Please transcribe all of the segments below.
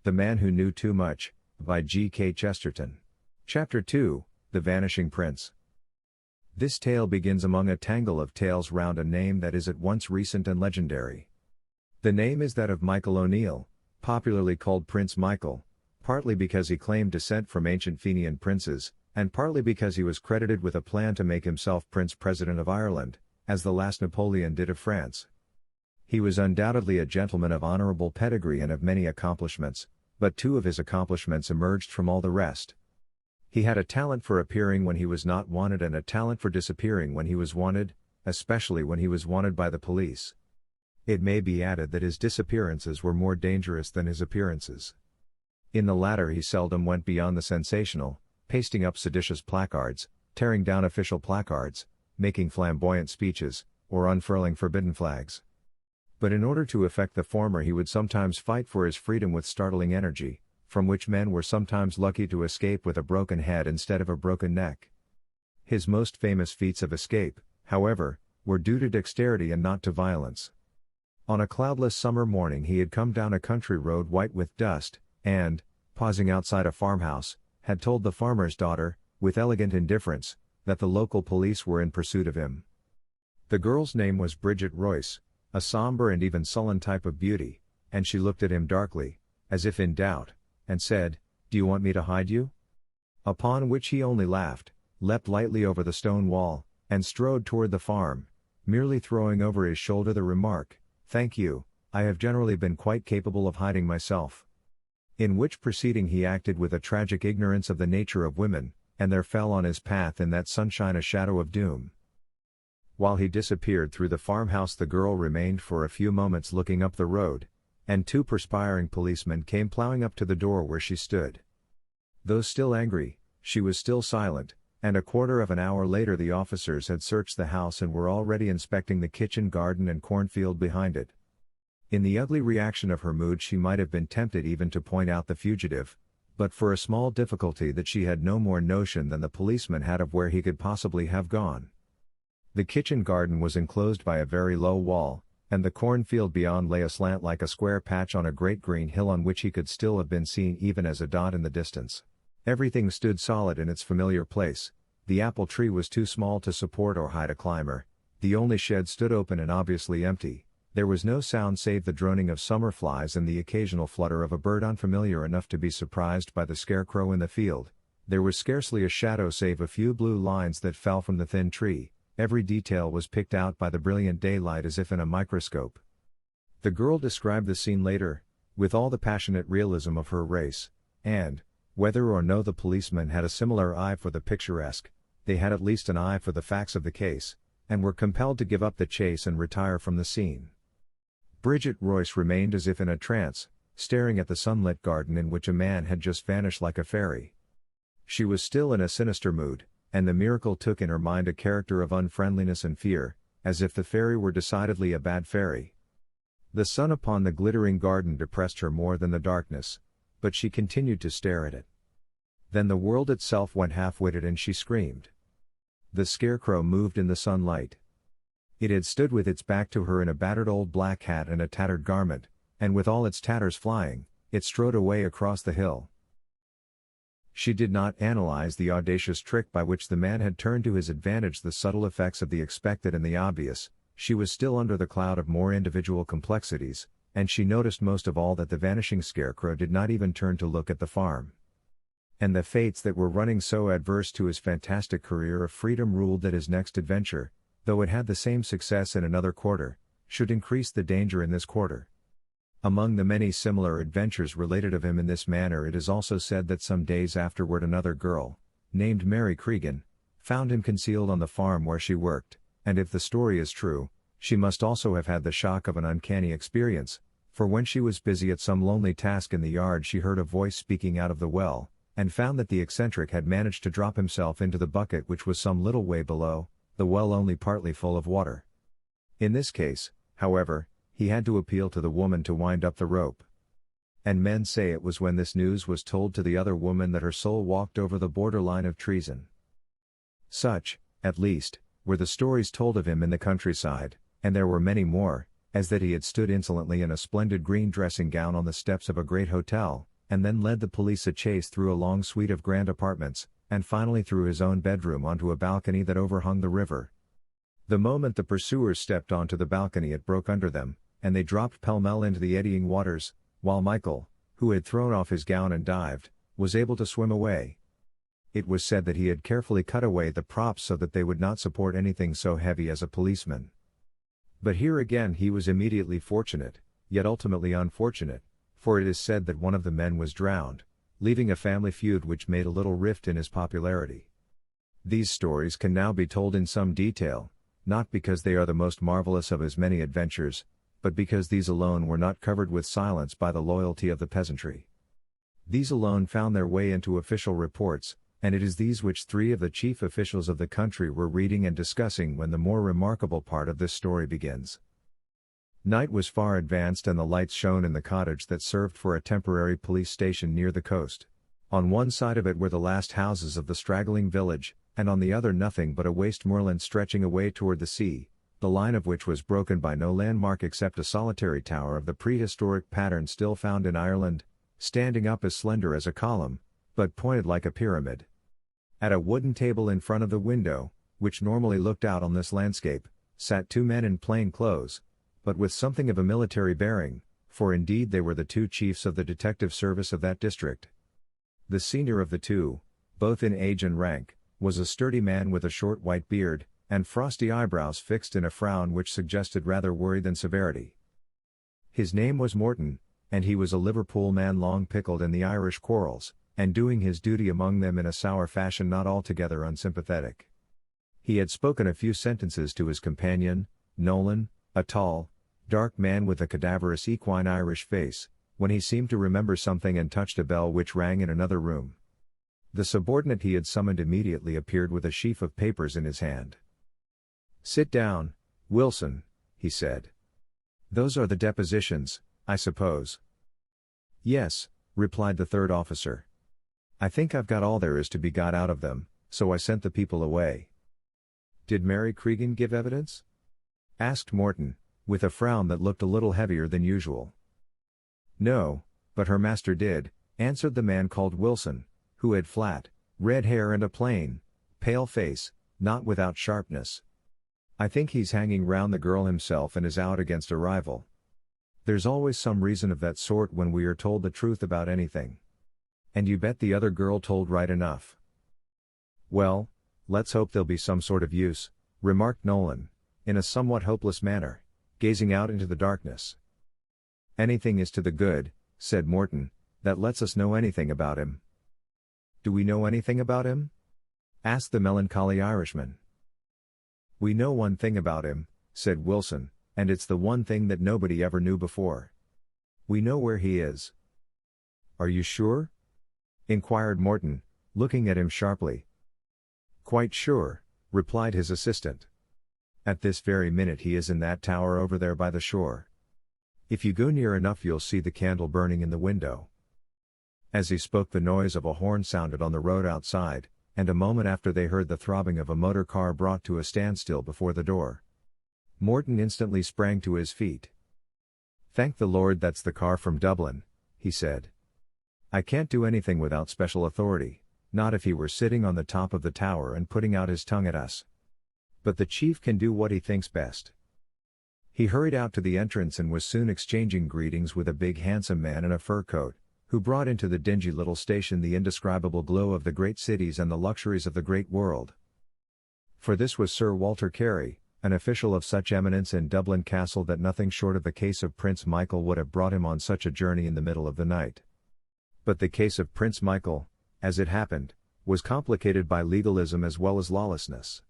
The Man Who Knew Too Much, by G.K. Chesterton. Chapter 2, The Vanishing Prince. This tale begins among a tangle of tales round a name that is at once recent and legendary. The name is that of Michael O'Neill, popularly called Prince Michael, partly because he claimed descent from ancient Fenian princes, and partly because he was credited with a plan to make himself Prince President of Ireland, as the last Napoleon did of France. He was undoubtedly a gentleman of honorable pedigree and of many accomplishments, but two of his accomplishments emerged from all the rest. He had a talent for appearing when he was not wanted and a talent for disappearing when he was wanted, especially when he was wanted by the police. It may be added that his disappearances were more dangerous than his appearances. In the latter he seldom went beyond the sensational, pasting up seditious placards, tearing down official placards, making flamboyant speeches, or unfurling forbidden flags. But in order to effect the former he would sometimes fight for his freedom with startling energy, from which men were sometimes lucky to escape with a broken head instead of a broken neck. His most famous feats of escape, however, were due to dexterity and not to violence. On a cloudless summer morning he had come down a country road white with dust, and, pausing outside a farmhouse, had told the farmer's daughter, with elegant indifference, that the local police were in pursuit of him. The girl's name was Bridget Royce, a somber and even sullen type of beauty, and she looked at him darkly, as if in doubt, and said, "Do you want me to hide you?" Upon which he only laughed, leapt lightly over the stone wall, and strode toward the farm, merely throwing over his shoulder the remark, "Thank you, I have generally been quite capable of hiding myself." In which proceeding he acted with a tragic ignorance of the nature of women, and there fell on his path in that sunshine a shadow of doom. While he disappeared through the farmhouse the girl remained for a few moments looking up the road, and two perspiring policemen came plowing up to the door where she stood. Though still angry, she was still silent, and a quarter of an hour later the officers had searched the house and were already inspecting the kitchen garden and cornfield behind it. In the ugly reaction of her mood she might have been tempted even to point out the fugitive, but for a small difficulty that she had no more notion than the policeman had of where he could possibly have gone. The kitchen garden was enclosed by a very low wall, and the cornfield beyond lay aslant like a square patch on a great green hill on which he could still have been seen even as a dot in the distance. Everything stood solid in its familiar place. The apple tree was too small to support or hide a climber, the only shed stood open and obviously empty, there was no sound save the droning of summer flies and the occasional flutter of a bird unfamiliar enough to be surprised by the scarecrow in the field. There was scarcely a shadow save a few blue lines that fell from the thin tree. Every detail was picked out by the brilliant daylight as if in a microscope. The girl described the scene later, with all the passionate realism of her race, and, whether or no the policemen had a similar eye for the picturesque, they had at least an eye for the facts of the case, and were compelled to give up the chase and retire from the scene. Bridget Royce remained as if in a trance, staring at the sunlit garden in which a man had just vanished like a fairy. She was still in a sinister mood, and the miracle took in her mind a character of unfriendliness and fear, as if the fairy were decidedly a bad fairy. The sun upon the glittering garden depressed her more than the darkness, but she continued to stare at it. Then the world itself went half-witted and she screamed. The scarecrow moved in the sunlight. It had stood with its back to her in a battered old black hat and a tattered garment, and with all its tatters flying, it strode away across the hill. She did not analyze the audacious trick by which the man had turned to his advantage the subtle effects of the expected and the obvious. She was still under the cloud of more individual complexities, and she noticed most of all that the vanishing scarecrow did not even turn to look at the farm. And the fates that were running so adverse to his fantastic career of freedom ruled that his next adventure, though it had the same success in another quarter, should increase the danger in this quarter. Among the many similar adventures related of him in this manner it is also said that some days afterward another girl, named Mary Cregan, found him concealed on the farm where she worked, and if the story is true, she must also have had the shock of an uncanny experience, for when she was busy at some lonely task in the yard she heard a voice speaking out of the well, and found that the eccentric had managed to drop himself into the bucket which was some little way below, the well only partly full of water. In this case, however, he had to appeal to the woman to wind up the rope. And men say it was when this news was told to the other woman that her soul walked over the borderline of treason. Such, at least, were the stories told of him in the countryside, and there were many more, as that he had stood insolently in a splendid green dressing gown on the steps of a great hotel, and then led the police a chase through a long suite of grand apartments, and finally through his own bedroom onto a balcony that overhung the river. The moment the pursuers stepped onto the balcony, it broke under them, and they dropped pell-mell into the eddying waters, while Michael, who had thrown off his gown and dived, was able to swim away. It was said that he had carefully cut away the props so that they would not support anything so heavy as a policeman. But here again he was immediately fortunate, yet ultimately unfortunate, for it is said that one of the men was drowned, leaving a family feud which made a little rift in his popularity. These stories can now be told in some detail, not because they are the most marvelous of his many adventures, but because these alone were not covered with silence by the loyalty of the peasantry. These alone found their way into official reports, and it is these which three of the chief officials of the country were reading and discussing when the more remarkable part of this story begins. Night was far advanced and the lights shone in the cottage that served for a temporary police station near the coast. On one side of it were the last houses of the straggling village, and on the other nothing but a waste moorland stretching away toward the sea, the line of which was broken by no landmark except a solitary tower of the prehistoric pattern still found in Ireland, standing up as slender as a column, but pointed like a pyramid. At a wooden table in front of the window, which normally looked out on this landscape, sat two men in plain clothes, but with something of a military bearing, for indeed they were the two chiefs of the detective service of that district. The senior of the two, both in age and rank, was a sturdy man with a short white beard, and frosty eyebrows fixed in a frown which suggested rather worry than severity. His name was Morton, and he was a Liverpool man long pickled in the Irish quarrels, and doing his duty among them in a sour fashion not altogether unsympathetic. He had spoken a few sentences to his companion, Nolan, a tall, dark man with a cadaverous equine Irish face, when he seemed to remember something and touched a bell which rang in another room. The subordinate he had summoned immediately appeared with a sheaf of papers in his hand. "Sit down, Wilson," he said. "Those are the depositions, I suppose?" "Yes," replied the third officer. "I think I've got all there is to be got out of them, so I sent the people away." "Did Mary Cregan give evidence?" asked Morton, with a frown that looked a little heavier than usual. "No, but her master did," answered the man called Wilson, who had flat, red hair and a plain, pale face, not without sharpness. "I think he's hanging round the girl himself and is out against a rival. There's always some reason of that sort when we are told the truth about anything. And you bet the other girl told right enough." "Well, let's hope there'll be some sort of use," remarked Nolan, in a somewhat hopeless manner, gazing out into the darkness. "Anything is to the good," said Morton, "that lets us know anything about him." "Do we know anything about him?" asked the melancholy Irishman. "We know one thing about him," said Wilson, "and it's the one thing that nobody ever knew before. We know where he is." "Are you sure?" inquired Morton, looking at him sharply. "Quite sure," replied his assistant. "At this very minute he is in that tower over there by the shore. If you go near enough you'll see the candle burning in the window." As he spoke the noise of a horn sounded on the road outside, and a moment after they heard the throbbing of a motor car brought to a standstill before the door. Morton instantly sprang to his feet. "Thank the Lord that's the car from Dublin," he said. "I can't do anything without special authority, not if he were sitting on the top of the tower and putting out his tongue at us. But the chief can do what he thinks best." He hurried out to the entrance and was soon exchanging greetings with a big handsome man in a fur coat, who brought into the dingy little station the indescribable glow of the great cities and the luxuries of the great world. For this was Sir Walter Carey, an official of such eminence in Dublin Castle that nothing short of the case of Prince Michael would have brought him on such a journey in the middle of the night. But the case of Prince Michael, as it happened, was complicated by legalism as well as lawlessness.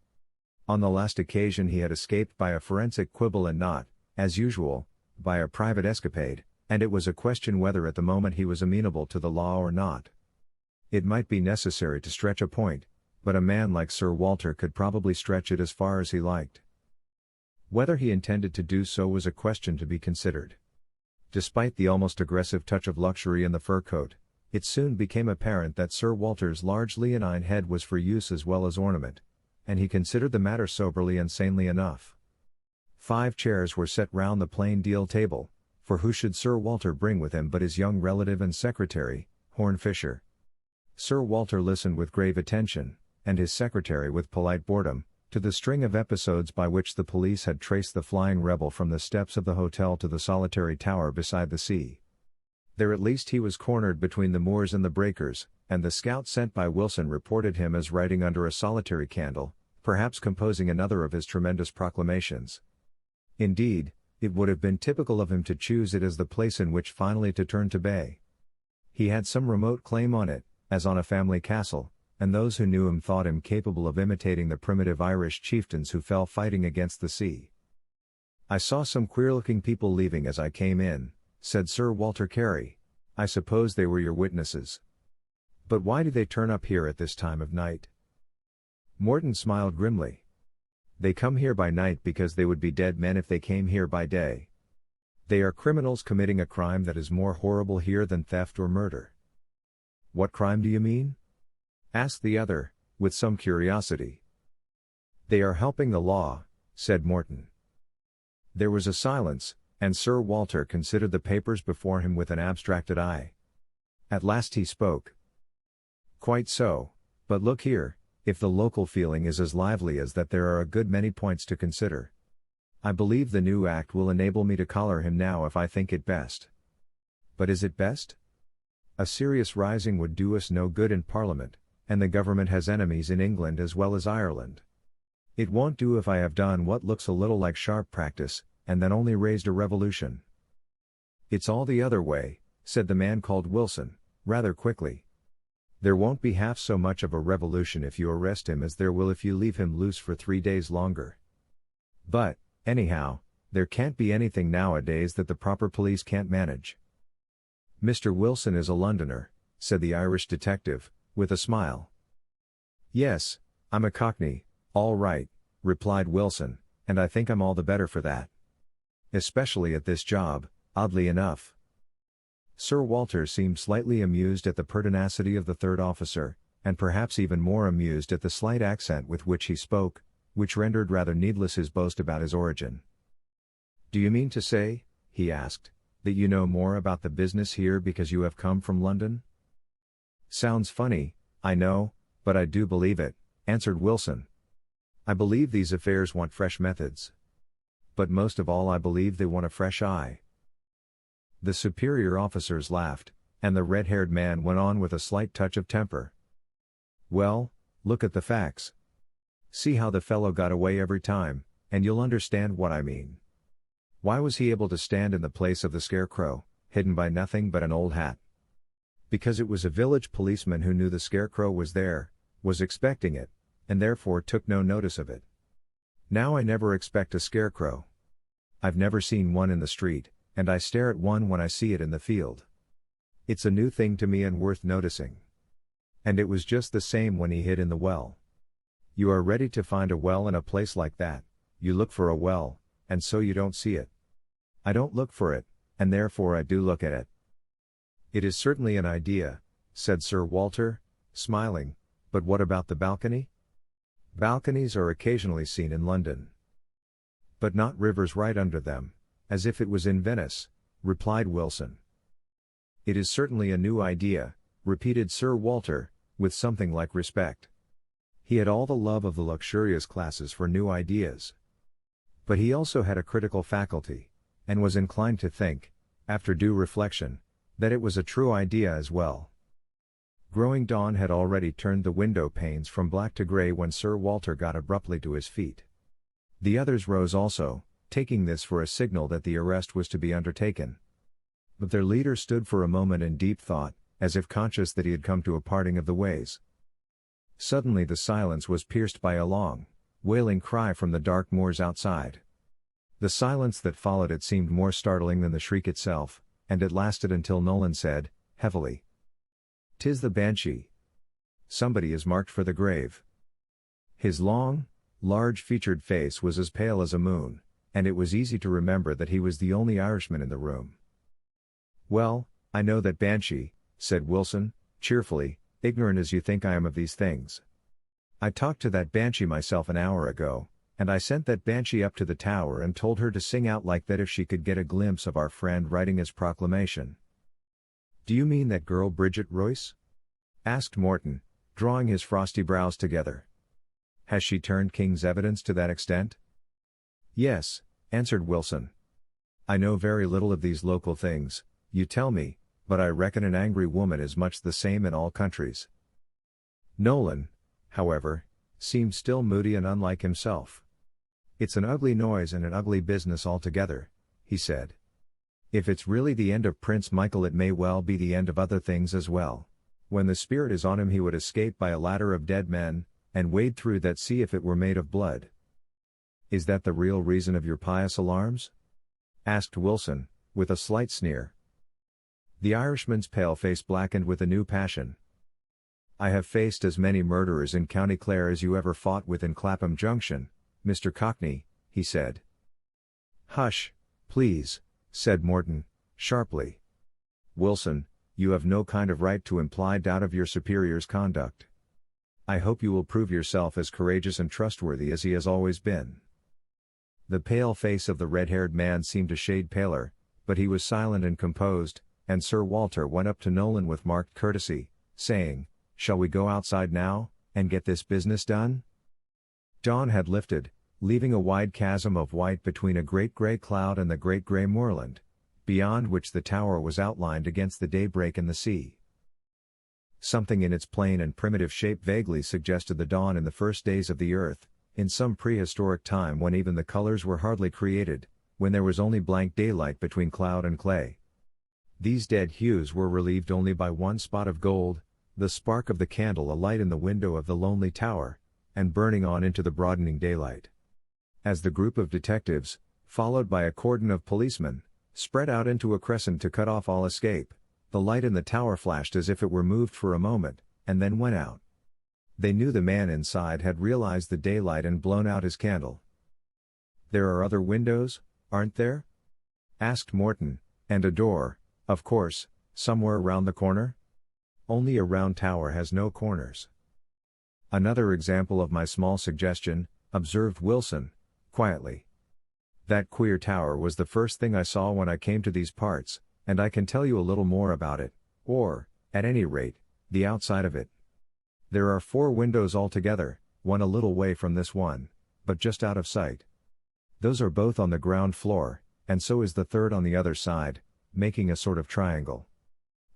On the last occasion he had escaped by a forensic quibble and not, as usual, by a private escapade, and it was a question whether at the moment he was amenable to the law or not. It might be necessary to stretch a point, but a man like Sir Walter could probably stretch it as far as he liked. Whether he intended to do so was a question to be considered. Despite the almost aggressive touch of luxury in the fur coat, it soon became apparent that Sir Walter's large leonine head was for use as well as ornament, and he considered the matter soberly and sanely enough. 5 chairs were set round the plain deal table, for who should Sir Walter bring with him but his young relative and secretary, Horne Fisher? Sir Walter listened with grave attention, and his secretary with polite boredom, to the string of episodes by which the police had traced the flying rebel from the steps of the hotel to the solitary tower beside the sea. There at least he was cornered between the moors and the breakers, and the scout sent by Wilson reported him as writing under a solitary candle, perhaps composing another of his tremendous proclamations. Indeed, it would have been typical of him to choose it as the place in which finally to turn to bay. He had some remote claim on it, as on a family castle, and those who knew him thought him capable of imitating the primitive Irish chieftains who fell fighting against the sea. "I saw some queer-looking people leaving as I came in," said Sir Walter Carey. "I suppose they were your witnesses. But why do they turn up here at this time of night?" Morton smiled grimly. "They come here by night because they would be dead men if they came here by day. They are criminals committing a crime that is more horrible here than theft or murder." "What crime do you mean?" asked the other, with some curiosity. "They are helping the law," said Morton. There was a silence, and Sir Walter considered the papers before him with an abstracted eye. At last he spoke. "Quite so, but look here, if the local feeling is as lively as that, there are a good many points to consider. I believe the new act will enable me to collar him now if I think it best." "But is it best? A serious rising would do us no good in Parliament, and the government has enemies in England as well as Ireland. It won't do if I have done what looks a little like sharp practice, and then only raised a revolution." "It's all the other way," said the man called Wilson, rather quickly. "There won't be half so much of a revolution if you arrest him as there will if you leave him loose for 3 days longer. But, anyhow, there can't be anything nowadays that the proper police can't manage." "Mr. Wilson is a Londoner," said the Irish detective, with a smile. "Yes, I'm a Cockney, all right," replied Wilson, "and I think I'm all the better for that. Especially at this job, oddly enough." Sir Walter seemed slightly amused at the pertinacity of the third officer, and perhaps even more amused at the slight accent with which he spoke, which rendered rather needless his boast about his origin. "Do you mean to say," he asked, "that you know more about the business here because you have come from London?" "Sounds funny, I know, but I do believe it," answered Wilson. "I believe these affairs want fresh methods. But most of all I believe they want a fresh eye." The superior officers laughed, and the red-haired man went on with a slight touch of temper. "Well, look at the facts. See how the fellow got away every time, and you'll understand what I mean. Why was he able to stand in the place of the Scarecrow, hidden by nothing but an old hat? Because it was a village policeman who knew the Scarecrow was there, was expecting it, and therefore took no notice of it. Now I never expect a Scarecrow. I've never seen one in the street, and I stare at one when I see it in the field. It's a new thing to me and worth noticing. And it was just the same when he hid in the well. You are ready to find a well in a place like that, you look for a well, and so you don't see it. I don't look for it, and therefore I do look at it." "It is certainly an idea," said Sir Walter, smiling, "but what about the balcony?" "Balconies are occasionally seen in London. But not rivers right under them, as if it was in Venice," replied Wilson. "It is certainly a new idea," repeated Sir Walter, with something like respect. He had all the love of the luxurious classes for new ideas. But he also had a critical faculty, and was inclined to think, after due reflection, that it was a true idea as well. Growing dawn had already turned the window panes from black to grey when Sir Walter got abruptly to his feet. The others rose also, taking this for a signal that the arrest was to be undertaken. But their leader stood for a moment in deep thought, as if conscious that he had come to a parting of the ways. Suddenly the silence was pierced by a long, wailing cry from the dark moors outside. The silence that followed it seemed more startling than the shriek itself, and it lasted until Nolan said, heavily, "'Tis the Banshee. Somebody is marked for the grave." His long, large-featured face was as pale as a moon, and it was easy to remember that he was the only Irishman in the room. "Well, I know that Banshee," said Wilson, cheerfully, "ignorant as you think I am of these things. I talked to that Banshee myself an hour ago, And I sent that banshee up to the tower and told her to sing out like that if she could get a glimpse of our friend writing his proclamation." "Do you mean that girl Bridget Royce?" asked Morton, drawing his frosty brows together. "Has she turned King's evidence to that extent?" "Yes," answered Wilson. "I know very little of these local things, you tell me, but I reckon an angry woman is much the same in all countries." Nolan, however, seemed still moody and unlike himself. "It's an ugly noise and an ugly business altogether," he said. "If it's really the end of Prince Michael, it may well be the end of other things as well. When the spirit is on him, he would escape by a ladder of dead men, and wade through that sea if it were made of blood." "Is that the real reason of your pious alarms?" asked Wilson, with a slight sneer. The Irishman's pale face blackened with a new passion. "I have faced as many murderers in County Clare as you ever fought with in Clapham Junction, Mr. Cockney," he said. "Hush, please," said Morton, sharply. "Wilson, you have no kind of right to imply doubt of your superior's conduct. I hope you will prove yourself as courageous and trustworthy as he has always been." The pale face of the red-haired man seemed a shade paler, but he was silent and composed, and Sir Walter went up to Nolan with marked courtesy, saying, "Shall we go outside now, and get this business done?" Dawn had lifted, leaving a wide chasm of white between a great grey cloud and the great grey moorland, beyond which the tower was outlined against the daybreak and the sea. Something in its plain and primitive shape vaguely suggested the dawn in the first days of the earth, in some prehistoric time when even the colors were hardly created, when there was only blank daylight between cloud and clay. These dead hues were relieved only by one spot of gold, the spark of the candle alight in the window of the lonely tower, and burning on into the broadening daylight. As the group of detectives, followed by a cordon of policemen, spread out into a crescent to cut off all escape, the light in the tower flashed as if it were moved for a moment, and then went out. They knew the man inside had realized the daylight and blown out his candle. "There are other windows, aren't there?" asked Morton, "and a door, of course, somewhere round the corner?" "Only a round tower has no corners." "Another example of my small suggestion," observed Wilson, quietly. "That queer tower was the first thing I saw when I came to these parts, and I can tell you a little more about it, or, at any rate, the outside of it. There are 4 windows altogether, one a little way from this one, but just out of sight. Those are both on the ground floor, and so is the third on the other side, making a sort of triangle.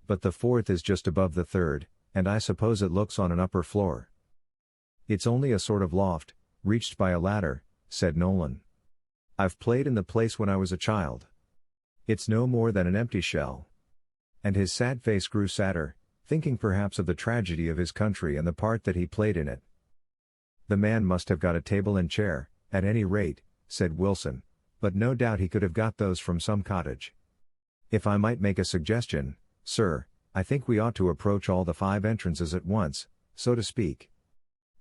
But the fourth is just above the third, and I suppose it looks on an upper floor." "It's only a sort of loft, reached by a ladder," said Nolan. "I've played in the place when I was a child. It's no more than an empty shell." And his sad face grew sadder, thinking perhaps of the tragedy of his country and the part that he played in it. "The man must have got a table and chair, at any rate," said Wilson, "but no doubt he could have got those from some cottage. If I might make a suggestion, sir, I think we ought to approach all the 5 entrances at once, so to speak.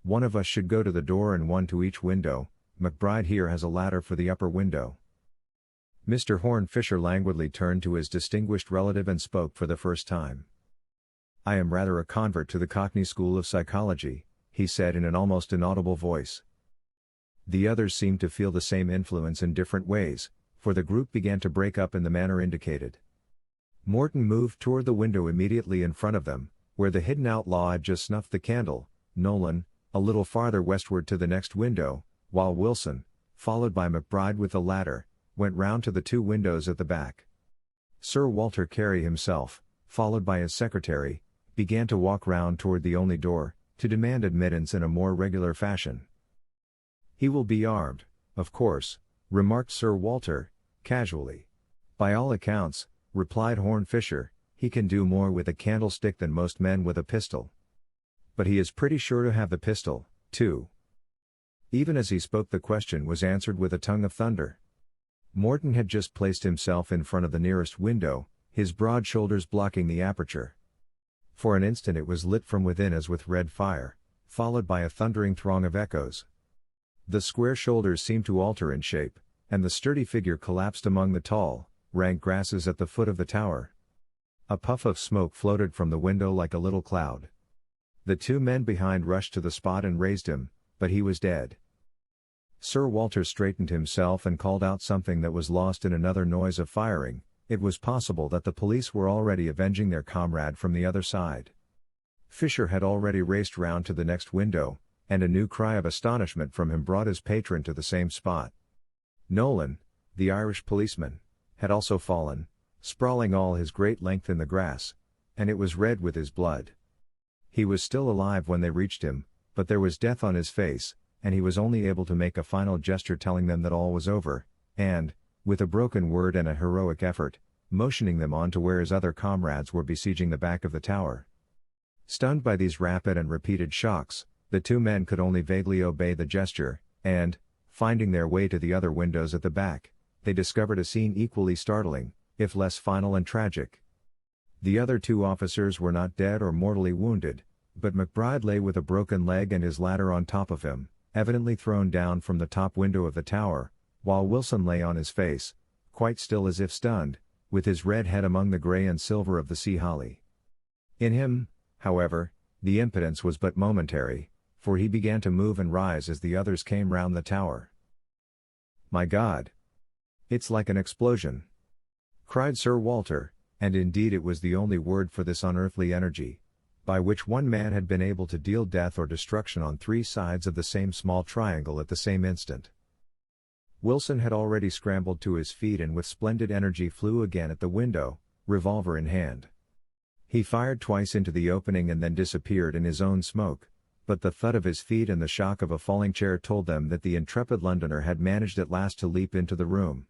One of us should go to the door and one to each window. McBride here has a ladder for the upper window." Mr. Horn Fisher languidly turned to his distinguished relative and spoke for the first time. "I am rather a convert to the Cockney school of psychology," he said in an almost inaudible voice. The others seemed to feel the same influence in different ways, for the group began to break up in the manner indicated. Morton moved toward the window immediately in front of them, where the hidden outlaw had just snuffed the candle, Nolan, a little farther westward to the next window, while Wilson, followed by McBride with the ladder, went round to the 2 windows at the back. Sir Walter Carey himself, followed by his secretary, began to walk round toward the only door, to demand admittance in a more regular fashion. "He will be armed, of course," remarked Sir Walter, casually. "By all accounts," replied Horn Fisher, "he can do more with a candlestick than most men with a pistol. But he is pretty sure to have the pistol, too." Even as he spoke, the question was answered with a tongue of thunder. Morton had just placed himself in front of the nearest window, his broad shoulders blocking the aperture. For an instant it was lit from within as with red fire, followed by a thundering throng of echoes. The square shoulders seemed to alter in shape, and the sturdy figure collapsed among the tall, rank grasses at the foot of the tower. A puff of smoke floated from the window like a little cloud. The 2 men behind rushed to the spot and raised him, but he was dead. Sir Walter straightened himself and called out something that was lost in another noise of firing. It was possible that the police were already avenging their comrade from the other side. Fisher had already raced round to the next window, and a new cry of astonishment from him brought his patron to the same spot. Nolan, the Irish policeman, had also fallen, sprawling all his great length in the grass, and it was red with his blood. He was still alive when they reached him, but there was death on his face, and he was only able to make a final gesture telling them that all was over, and, with a broken word and a heroic effort, motioning them on to where his other comrades were besieging the back of the tower. Stunned by these rapid and repeated shocks, the two men could only vaguely obey the gesture, and, finding their way to the other windows at the back, they discovered a scene equally startling, if less final and tragic. The other two officers were not dead or mortally wounded, but McBride lay with a broken leg and his ladder on top of him, evidently thrown down from the top window of the tower, while Wilson lay on his face, quite still as if stunned, with his red head among the grey and silver of the sea holly. In him, however, the impotence was but momentary, for he began to move and rise as the others came round the tower. "My God! It's like an explosion!" cried Sir Walter, and indeed it was the only word for this unearthly energy, by which one man had been able to deal death or destruction on three sides of the same small triangle at the same instant. Wilson had already scrambled to his feet and with splendid energy flew again at the window, revolver in hand. He fired twice into the opening and then disappeared in his own smoke, but the thud of his feet and the shock of a falling chair told them that the intrepid Londoner had managed at last to leap into the room.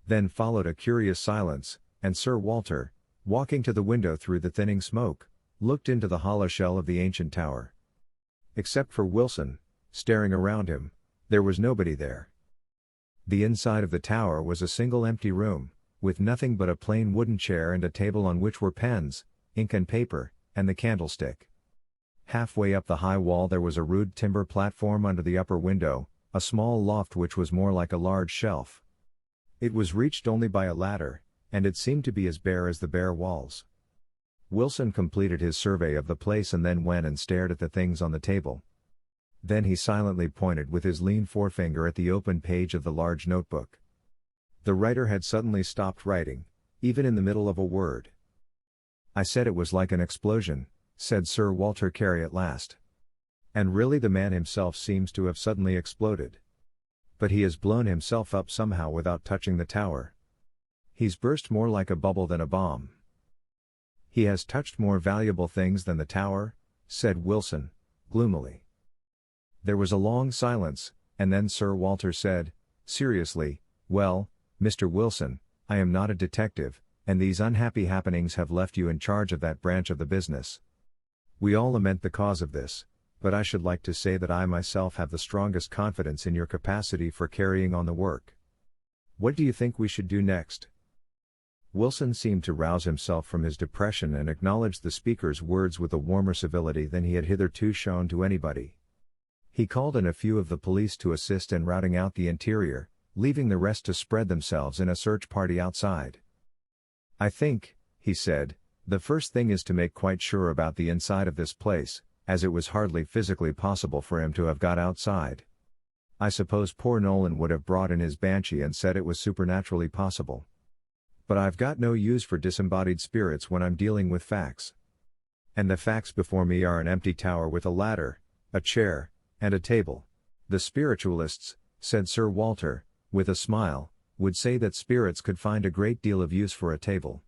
Then followed a curious silence, and Sir Walter, walking to the window through the thinning smoke, looked into the hollow shell of the ancient tower. Except for Wilson, staring around him, there was nobody there. The inside of the tower was a single empty room, with nothing but a plain wooden chair and a table on which were pens, ink and paper, and the candlestick. Halfway up the high wall there was a rude timber platform under the upper window, a small loft which was more like a large shelf. It was reached only by a ladder, and it seemed to be as bare as the bare walls. Wilson completed his survey of the place and then went and stared at the things on the table. Then he silently pointed with his lean forefinger at the open page of the large notebook. The writer had suddenly stopped writing, even in the middle of a word. "I said it was like an explosion," said Sir Walter Carey at last. "And really the man himself seems to have suddenly exploded. But he has blown himself up somehow without touching the tower. He's burst more like a bubble than a bomb." "He has touched more valuable things than the tower," said Wilson, gloomily. There was a long silence, and then Sir Walter said, seriously, "Well, Mr. Wilson, I am not a detective, and these unhappy happenings have left you in charge of that branch of the business. We all lament the cause of this, but I should like to say that I myself have the strongest confidence in your capacity for carrying on the work. What do you think we should do next?" Wilson seemed to rouse himself from his depression and acknowledged the speaker's words with a warmer civility than he had hitherto shown to anybody. He called in a few of the police to assist in routing out the interior, leaving the rest to spread themselves in a search party outside. "I think," he said, "the first thing is to make quite sure about the inside of this place, as it was hardly physically possible for him to have got outside. I suppose poor Nolan would have brought in his banshee and said it was supernaturally possible. But I've got no use for disembodied spirits when I'm dealing with facts. And the facts before me are an empty tower with a ladder, a chair, and a table. The spiritualists," said Sir Walter, with a smile, "would say that spirits could find a great deal of use for a table."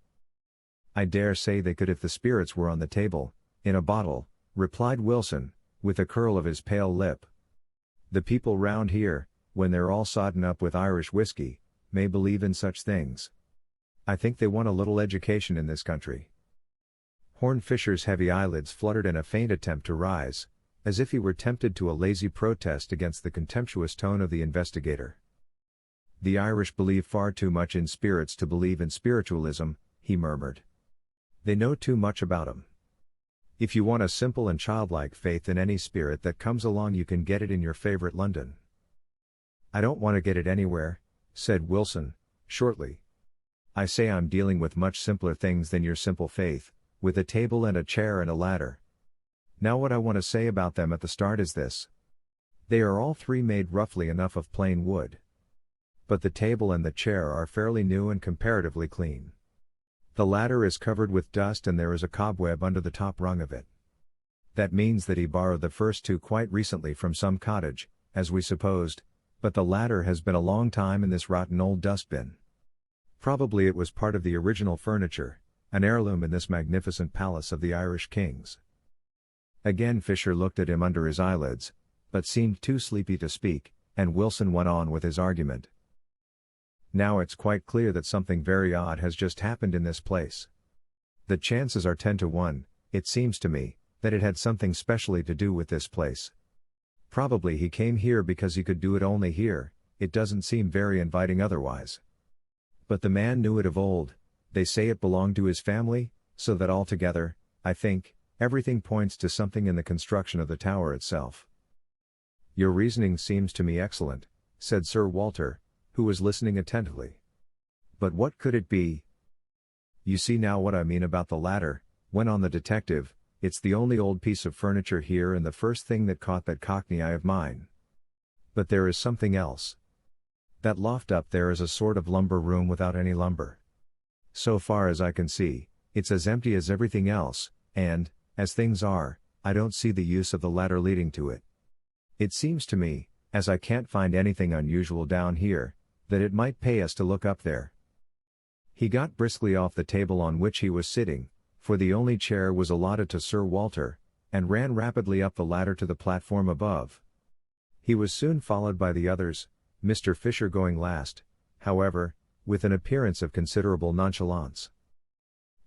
"I dare say they could if the spirits were on the table, in a bottle," replied Wilson, with a curl of his pale lip. "The people round here, when they're all sodden up with Irish whiskey, may believe in such things. I think they want a little education in this country." Horn Fisher's heavy eyelids fluttered in a faint attempt to rise, as if he were tempted to a lazy protest against the contemptuous tone of the investigator. "The Irish believe far too much in spirits to believe in spiritualism," he murmured. "They know too much about 'em. If you want a simple and childlike faith in any spirit that comes along you can get it in your favorite London." "I don't want to get it anywhere," said Wilson, shortly. "I say I'm dealing with much simpler things than your simple faith, with a table and a chair and a ladder. Now what I want to say about them at the start is this. They are all three made roughly enough of plain wood. But the table and the chair are fairly new and comparatively clean. The ladder is covered with dust and there is a cobweb under the top rung of it. That means that he borrowed the first two quite recently from some cottage, as we supposed, but the ladder has been a long time in this rotten old dustbin. Probably it was part of the original furniture, an heirloom in this magnificent palace of the Irish kings. Again Fisher looked at him under his eyelids, but seemed too sleepy to speak, and Wilson went on with his argument. Now it's quite clear that something very odd has just happened in this place. The chances are 10 to 1, it seems to me, that it had something specially to do with this place. Probably he came here because he could do it only here, it doesn't seem very inviting otherwise. But the man knew it of old, they say it belonged to his family, so that altogether, I think, everything points to something in the construction of the tower itself. Your reasoning seems to me excellent, said Sir Walter, who was listening attentively. But what could it be? You see now what I mean about the ladder, went on the detective, it's the only old piece of furniture here and the first thing that caught that cockney eye of mine. But there is something else. That loft up there is a sort of lumber room without any lumber. So far as I can see, it's as empty as everything else, and, as things are, I don't see the use of the ladder leading to it. It seems to me, as I can't find anything unusual down here, that it might pay us to look up there. He got briskly off the table on which he was sitting, for the only chair was allotted to Sir Walter, and ran rapidly up the ladder to the platform above. He was soon followed by the others, Mr. Fisher going last, however, with an appearance of considerable nonchalance.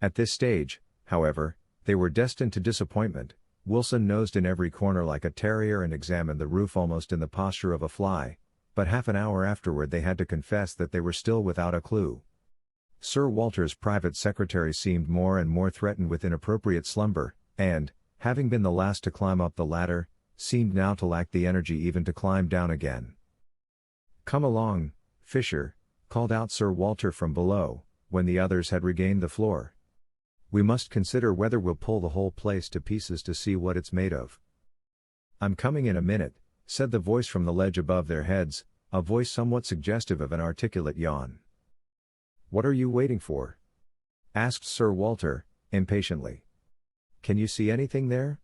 At this stage, however, they were destined to disappointment. Wilson nosed in every corner like a terrier and examined the roof almost in the posture of a fly, but half an hour afterward they had to confess that they were still without a clue. Sir Walter's private secretary seemed more and more threatened with inappropriate slumber, and, having been the last to climb up the ladder, seemed now to lack the energy even to climb down again. "Come along, Fisher," called out Sir Walter from below, when the others had regained the floor. "We must consider whether we'll pull the whole place to pieces to see what it's made of." "I'm coming in a minute," said the voice from the ledge above their heads, a voice somewhat suggestive of an articulate yawn. "What are you waiting for?" asked Sir Walter, impatiently. "Can you see anything there?"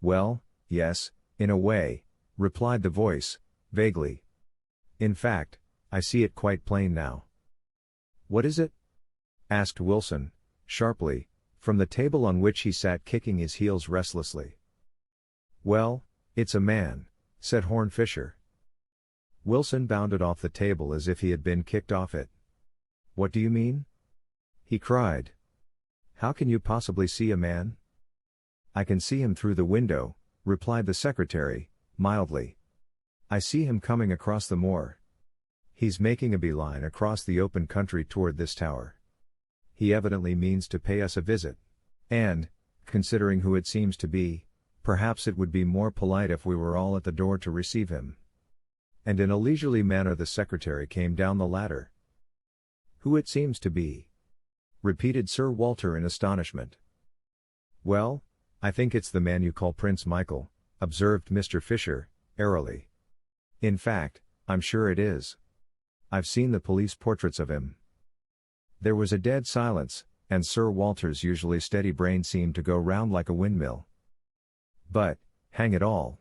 "Well, yes, in a way," replied the voice, vaguely. "In fact, I see it quite plain now." "What is it?" asked Wilson, sharply, from the table on which he sat kicking his heels restlessly. "Well, it's a man," said Horn Fisher. Wilson bounded off the table as if he had been kicked off it. "What do you mean?" he cried. "How can you possibly see a man?" "I can see him through the window," replied the secretary, mildly. "I see him coming across the moor. He's making a beeline across the open country toward this tower. He evidently means to pay us a visit. And, considering who it seems to be, perhaps it would be more polite if we were all at the door to receive him." And in a leisurely manner the secretary came down the ladder. "Who it seems to be?" repeated Sir Walter in astonishment. "Well, I think it's the man you call Prince Michael," observed Mr. Fisher, airily. "In fact, I'm sure it is. I've seen the police portraits of him." There was a dead silence, and Sir Walter's usually steady brain seemed to go round like a windmill. "But, hang it all,"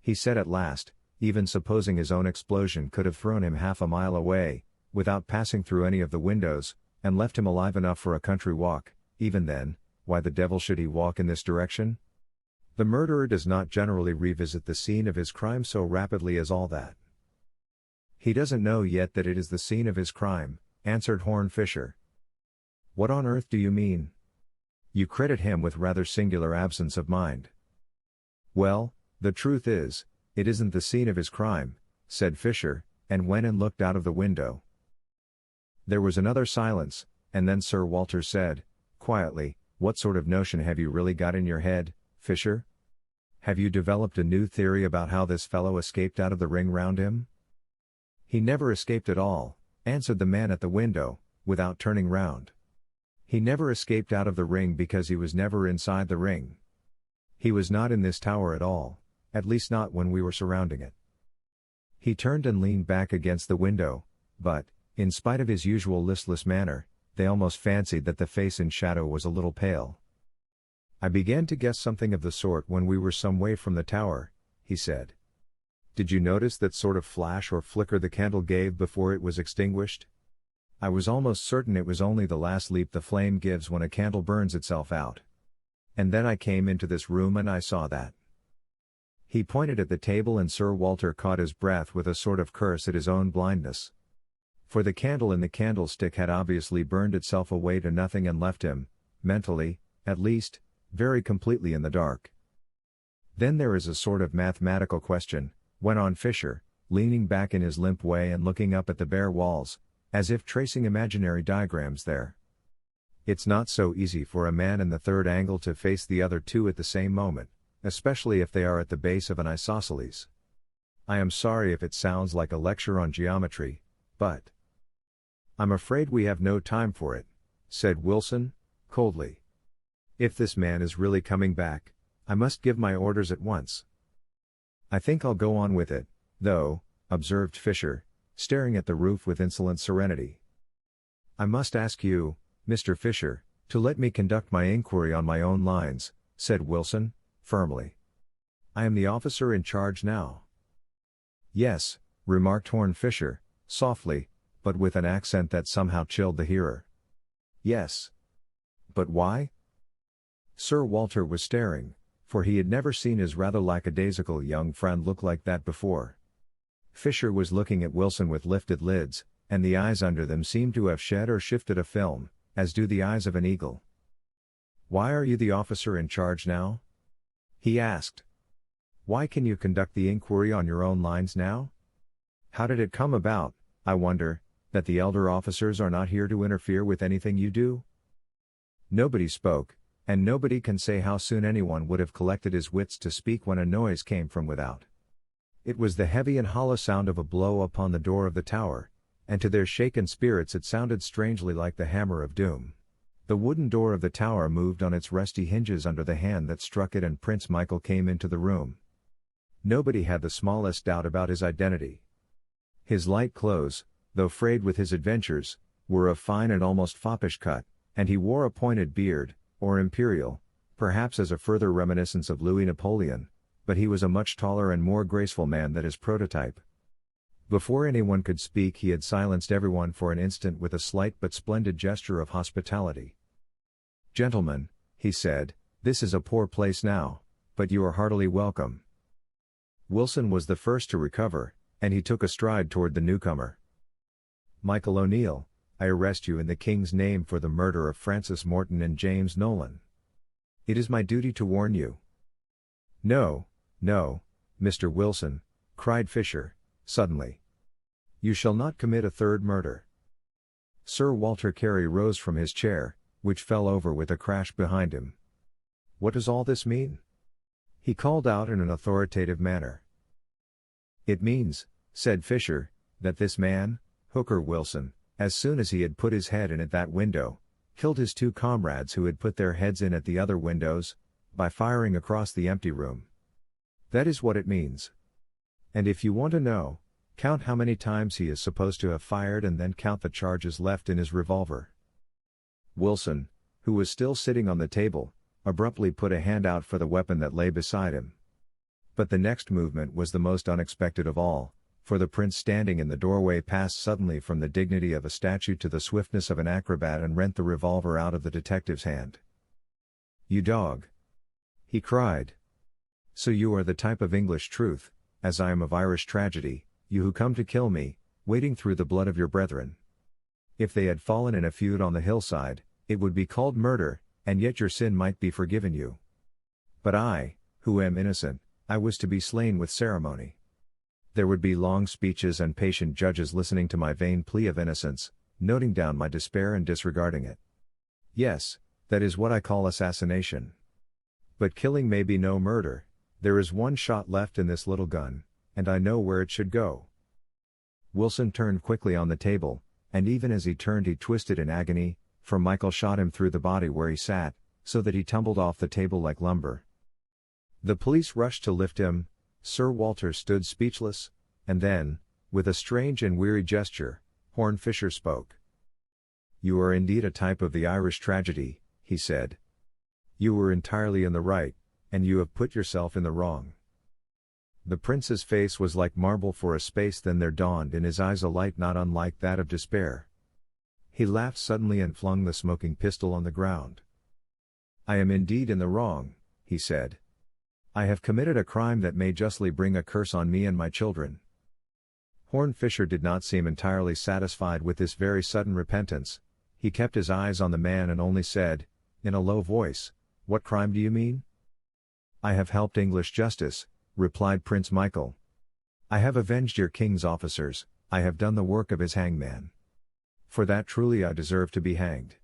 he said at last, even supposing his own explosion could have thrown him half a mile away, without passing through any of the windows, and left him alive enough for a country walk, even then, why the devil should he walk in this direction? The murderer does not generally revisit the scene of his crime so rapidly as all that. "He doesn't know yet that it is the scene of his crime," answered Horn Fisher. "What on earth do you mean? You credit him with rather singular absence of mind." "Well, the truth is, it isn't the scene of his crime," said Fisher, and went and looked out of the window. There was another silence, and then Sir Walter said, quietly, "What sort of notion have you really got in your head, Fisher? Have you developed a new theory about how this fellow escaped out of the ring round him?" "He never escaped at all," answered the man at the window, without turning round. "He never escaped out of the ring because he was never inside the ring. He was not in this tower at all, at least not when we were surrounding it. He turned and leaned back against the window, but, in spite of his usual listless manner, they almost fancied that the face in shadow was a little pale. "I began to guess something of the sort when we were some way from the tower," he said. "Did you notice that sort of flash or flicker the candle gave before it was extinguished? I was almost certain it was only the last leap the flame gives when a candle burns itself out. And then I came into this room and I saw that." He pointed at the table and Sir Walter caught his breath with a sort of curse at his own blindness. For the candle in the candlestick had obviously burned itself away to nothing and left him, mentally, at least, very completely in the dark. "Then there is a sort of mathematical question," went on Fisher, leaning back in his limp way and looking up at the bare walls, as if tracing imaginary diagrams there. "It's not so easy for a man in the third angle to face the other two at the same moment, especially if they are at the base of an isosceles. I am sorry if it sounds like a lecture on geometry, but I'm afraid we have no time for it," said Wilson, coldly. "If this man is really coming back, I must give my orders at once." "I think I'll go on with it, though," observed Fisher, staring at the roof with insolent serenity. "I must ask you, Mr. Fisher, to let me conduct my inquiry on my own lines," said Wilson, firmly. "I am the officer in charge now." "Yes," remarked Horn Fisher, softly, but with an accent that somehow chilled the hearer. "Yes. But why?" Sir Walter was staring, for he had never seen his rather lackadaisical young friend look like that before. Fisher was looking at Wilson with lifted lids, and the eyes under them seemed to have shed or shifted a film, as do the eyes of an eagle. "Why are you the officer in charge now?" he asked. "Why can you conduct the inquiry on your own lines now? How did it come about, I wonder, that the elder officers are not here to interfere with anything you do?" Nobody spoke, and nobody can say how soon anyone would have collected his wits to speak when a noise came from without. It was the heavy and hollow sound of a blow upon the door of the tower, and to their shaken spirits it sounded strangely like the hammer of doom. The wooden door of the tower moved on its rusty hinges under the hand that struck it, and Prince Michael came into the room. Nobody had the smallest doubt about his identity. His light clothes, though frayed with his adventures, were of fine and almost foppish cut, and he wore a pointed beard, or imperial, perhaps as a further reminiscence of Louis Napoleon, but he was a much taller and more graceful man than his prototype. Before anyone could speak he had silenced everyone for an instant with a slight but splendid gesture of hospitality. "Gentlemen," he said, "this is a poor place now, but you are heartily welcome." Wilson was the first to recover, and he took a stride toward the newcomer. "Michael O'Neill, I arrest you in the King's name for the murder of Francis Morton and James Nolan. It is my duty to warn you." "No, no, Mr. Wilson," cried Fisher, suddenly. "You shall not commit a third murder." Sir Walter Carey rose from his chair, which fell over with a crash behind him. "What does all this mean?" he called out in an authoritative manner. "It means," said Fisher, "that this man, Hooker Wilson, as soon as he had put his head in at that window, killed his two comrades who had put their heads in at the other windows, by firing across the empty room. That is what it means. And if you want to know, count how many times he is supposed to have fired and then count the charges left in his revolver." Wilson, who was still sitting on the table, abruptly put a hand out for the weapon that lay beside him. But the next movement was the most unexpected of all, for the prince standing in the doorway passed suddenly from the dignity of a statue to the swiftness of an acrobat and rent the revolver out of the detective's hand. "You dog!" he cried. "So you are the type of English truth, as I am of Irish tragedy, you who come to kill me, wading through the blood of your brethren. If they had fallen in a feud on the hillside, it would be called murder, and yet your sin might be forgiven you. But I, who am innocent, I was to be slain with ceremony. There would be long speeches and patient judges listening to my vain plea of innocence, noting down my despair and disregarding it. Yes, that is what I call assassination. But killing may be no murder. There is one shot left in this little gun, and I know where it should go." Wilson turned quickly on the table, and even as he turned he twisted in agony, for Michael shot him through the body where he sat, so that he tumbled off the table like lumber. The police rushed to lift him, Sir Walter stood speechless, and then, with a strange and weary gesture, Horne Fisher spoke. "You are indeed a type of the Irish tragedy," he said. "You were entirely in the right, and you have put yourself in the wrong." The prince's face was like marble for a space, then there dawned in his eyes a light not unlike that of despair. He laughed suddenly and flung the smoking pistol on the ground. "I am indeed in the wrong," he said. "I have committed a crime that may justly bring a curse on me and my children." Horne Fisher did not seem entirely satisfied with this very sudden repentance. He kept his eyes on the man and only said, in a low voice, "What crime do you mean?" "I have helped English justice," replied Prince Michael. "I have avenged your king's officers, I have done the work of his hangman. For that truly I deserve to be hanged."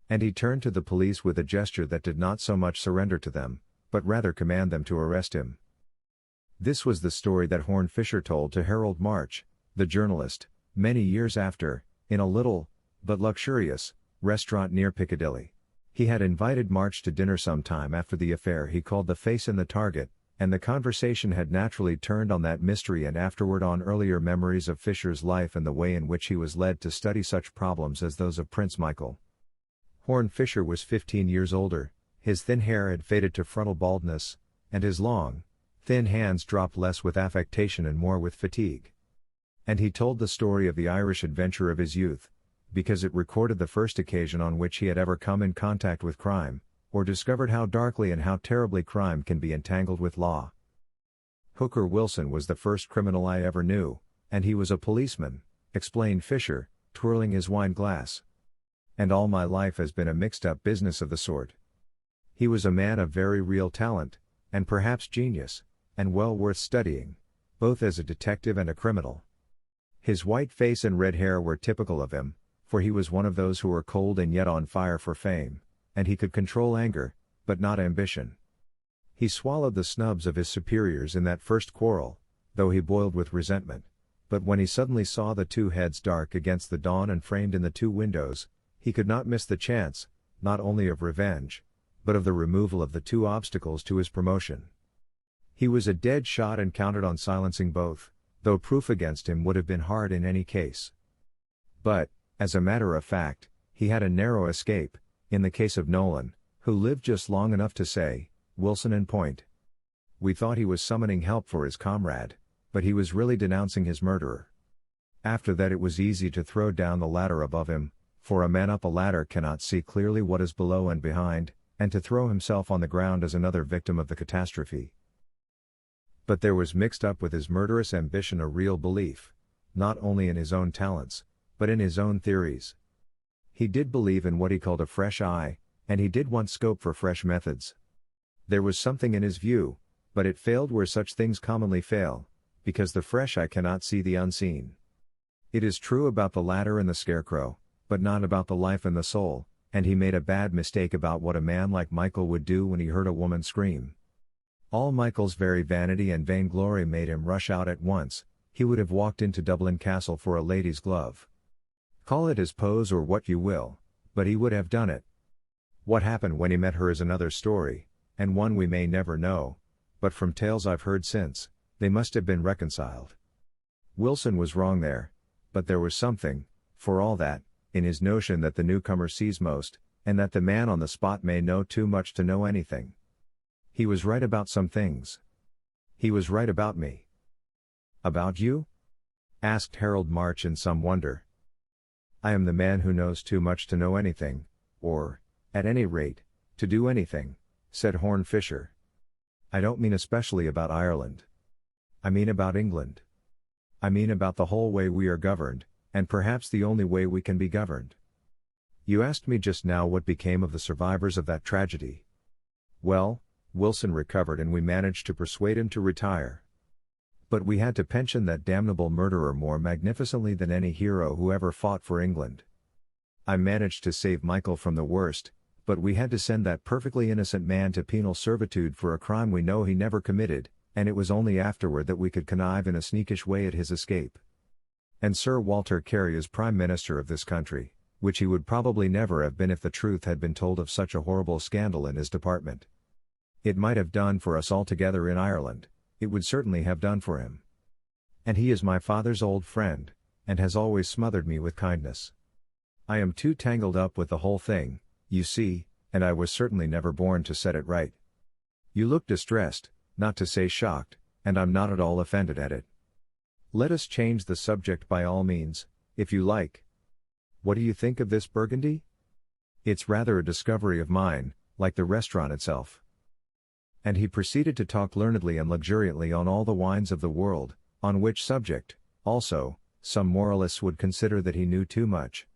And he turned to the police with a gesture that did not so much surrender to them, but rather command them to arrest him. This was the story that Horne Fisher told to Harold March, the journalist, many years after, in a little, but luxurious, restaurant near Piccadilly. He had invited March to dinner some time after the affair he called The Face and the Target, and the conversation had naturally turned on that mystery and afterward on earlier memories of Fisher's life and the way in which he was led to study such problems as those of Prince Michael. Horne Fisher was 15 years older, his thin hair had faded to frontal baldness, and his long, thin hands dropped less with affectation and more with fatigue. And he told the story of the Irish adventure of his youth, because it recorded the first occasion on which he had ever come in contact with crime, or discovered how darkly and how terribly crime can be entangled with law. "Hooker Wilson was the first criminal I ever knew, and he was a policeman," explained Fisher, twirling his wine glass. "And all my life has been a mixed-up business of the sort. He was a man of very real talent, and perhaps genius, and well worth studying, both as a detective and a criminal. His white face and red hair were typical of him, for he was one of those who were cold and yet on fire for fame, and he could control anger, but not ambition. He swallowed the snubs of his superiors in that first quarrel, though he boiled with resentment, but when he suddenly saw the two heads dark against the dawn and framed in the two windows, he could not miss the chance, not only of revenge, but of the removal of the two obstacles to his promotion. He was a dead shot and counted on silencing both, though proof against him would have been hard in any case. But, as a matter of fact, he had a narrow escape, in the case of Nolan, who lived just long enough to say, "Wilson in point." We thought he was summoning help for his comrade, but he was really denouncing his murderer. After that it was easy to throw down the ladder above him, for a man up a ladder cannot see clearly what is below and behind, and to throw himself on the ground as another victim of the catastrophe. But there was mixed up with his murderous ambition a real belief, not only in his own talents, but in his own theories. He did believe in what he called a fresh eye, and he did want scope for fresh methods. There was something in his view, but it failed where such things commonly fail, because the fresh eye cannot see the unseen. It is true about the ladder and the scarecrow, but not about the life and the soul, and he made a bad mistake about what a man like Michael would do when he heard a woman scream. All Michael's very vanity and vainglory made him rush out at once. He would have walked into Dublin Castle for a lady's glove. Call it his pose or what you will, but he would have done it. What happened when he met her is another story, and one we may never know, but from tales I've heard since, they must have been reconciled. Wilson was wrong there, but there was something, for all that, in his notion that the newcomer sees most, and that the man on the spot may know too much to know anything. He was right about some things. He was right about me. "About you?" asked Harold March in some wonder. "I am the man who knows too much to know anything, or, at any rate, to do anything," said Horne Fisher. "I don't mean especially about Ireland. I mean about England. I mean about the whole way we are governed, and perhaps the only way we can be governed. You asked me just now what became of the survivors of that tragedy. Well, Wilson recovered and we managed to persuade him to retire. But we had to pension that damnable murderer more magnificently than any hero who ever fought for England. I managed to save Michael from the worst, but we had to send that perfectly innocent man to penal servitude for a crime we know he never committed, and it was only afterward that we could connive in a sneakish way at his escape. And Sir Walter Carey is Prime Minister of this country, which he would probably never have been if the truth had been told of such a horrible scandal in his department. It might have done for us altogether in Ireland, it would certainly have done for him. And he is my father's old friend, and has always smothered me with kindness. I am too tangled up with the whole thing, you see, and I was certainly never born to set it right. You look distressed, not to say shocked, and I'm not at all offended at it. Let us change the subject by all means, if you like. What do you think of this Burgundy? It's rather a discovery of mine, like the restaurant itself. And he proceeded to talk learnedly and luxuriantly on all the wines of the world, on which subject, also, some moralists would consider that he knew too much.